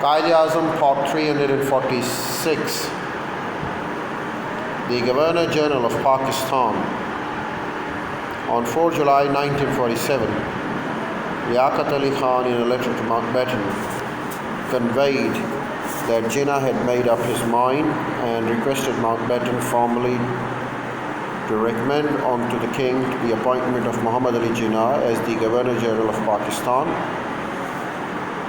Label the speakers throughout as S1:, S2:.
S1: Quaid Azam, Part 346. The Governor General of Pakistan. On 4 July 1947, Liaquat Ali Khan, in a letter to Mountbatten, conveyed that Jinnah had made up his mind and requested Mountbatten formally to recommend unto the King the appointment of Muhammad Ali Jinnah as the Governor General of Pakistan.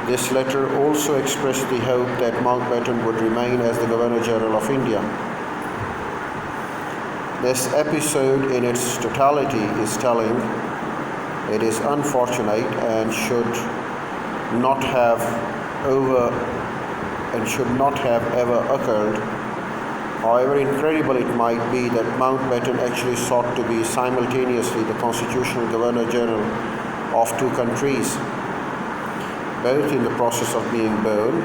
S1: This letter also expressed the hope that Mountbatten would remain as the Governor General of India. This episode in its totality is telling. It is unfortunate and should not have ever occurred. However incredible it might be that Mountbatten actually sought to be simultaneously the constitutional Governor General of two countries, both in the process of being born.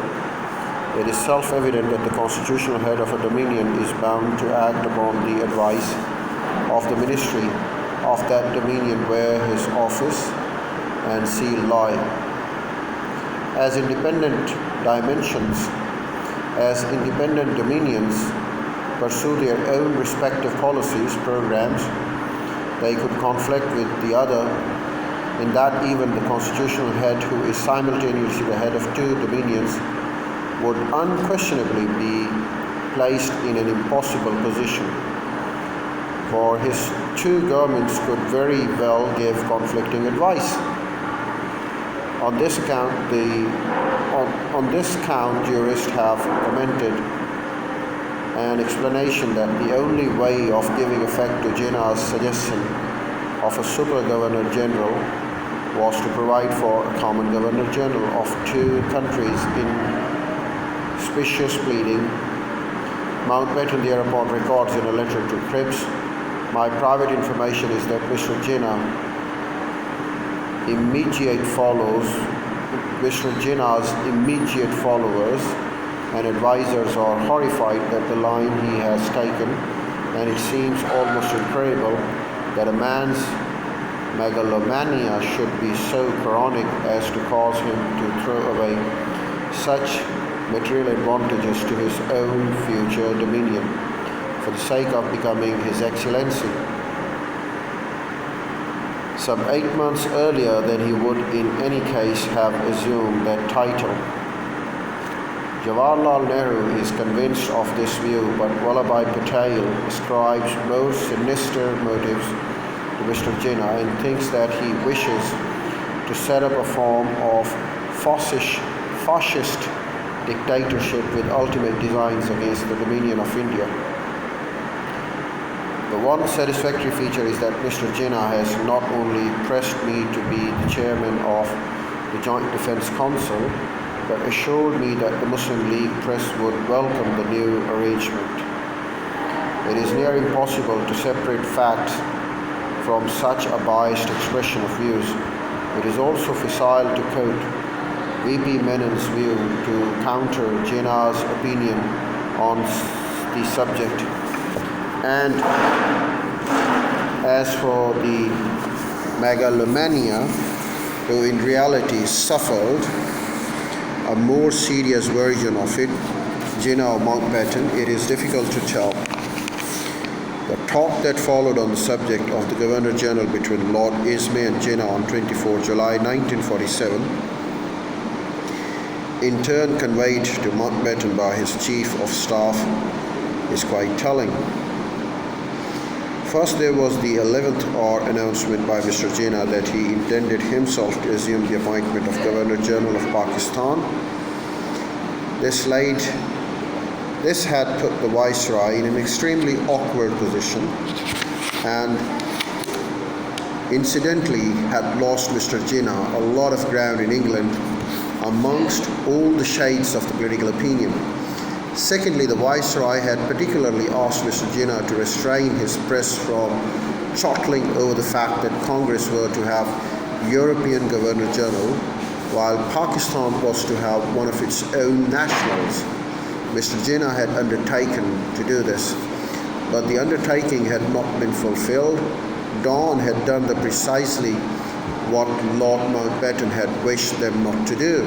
S1: It is self-evident that the constitutional head of a dominion is bound to act upon the advice of the ministry of that dominion where his office and seal lie. As independent dominions pursue their own respective policies, programs, they could conflict with the other, in that even the constitutional head, who is simultaneously the head of two dominions, would unquestionably be placed in an impossible position, for his two governments could very well give conflicting advice. On this count, jurists have commented an explanation that the only way of giving effect to Jinnah's suggestion of a super governor general was to provide for a common governor general of two countries. In specious pleading, Mountbatten thereupon records in a letter to Cripps, "My private information is that Mr. Jinnah's immediate followers and advisors are horrified at the line he has taken, and it seems almost incredible that a man's megalomania should be so chronic as to cause him to throw away such material advantages to his own future dominion for the sake of becoming His Excellency some 8 months earlier than he would in any case have assumed that title." Jawaharlal Nehru is convinced of this view, but Vallabhbhai Patel ascribes more sinister motives to Mr. Jinnah and thinks that he wishes to set up a form of fascist dictatorship with ultimate designs against the dominion of India. The one satisfactory feature is that Mr. Jinnah has not only pressed me to be the chairman of the Joint Defence Council, but assured me that the Muslim League press would welcome the new arrangement. It is near impossible to separate facts from such a biased expression of views. It is also facile to quote V.P. Menon's view to counter Jinnah's opinion on the subject. And as for the megalomania, who in reality suffered a more serious version of it, Jinnah or Mountbatten, it is difficult to tell. The talk that followed on the subject of the Governor General between Lord Ismay and Jinnah on 24 July 1947, in turn conveyed to Mountbatten by his Chief of Staff, is quite telling. First, there was the 11th hour announcement by Mr. Jinnah that he intended himself to assume the appointment of Governor General of Pakistan. This had put the Viceroy in an extremely awkward position and incidentally had lost Mr. Jinnah a lot of ground in England amongst all the shades of the political opinion. Secondly, the Viceroy had particularly asked Mr. Jinnah to restrain his press from chortling over the fact that Congress were to have European Governor General, while Pakistan was to have one of its own nationals. Mr. Jinnah had undertaken to do this, but the undertaking had not been fulfilled. Dawn had done precisely what Lord Mountbatten had wished them not to do.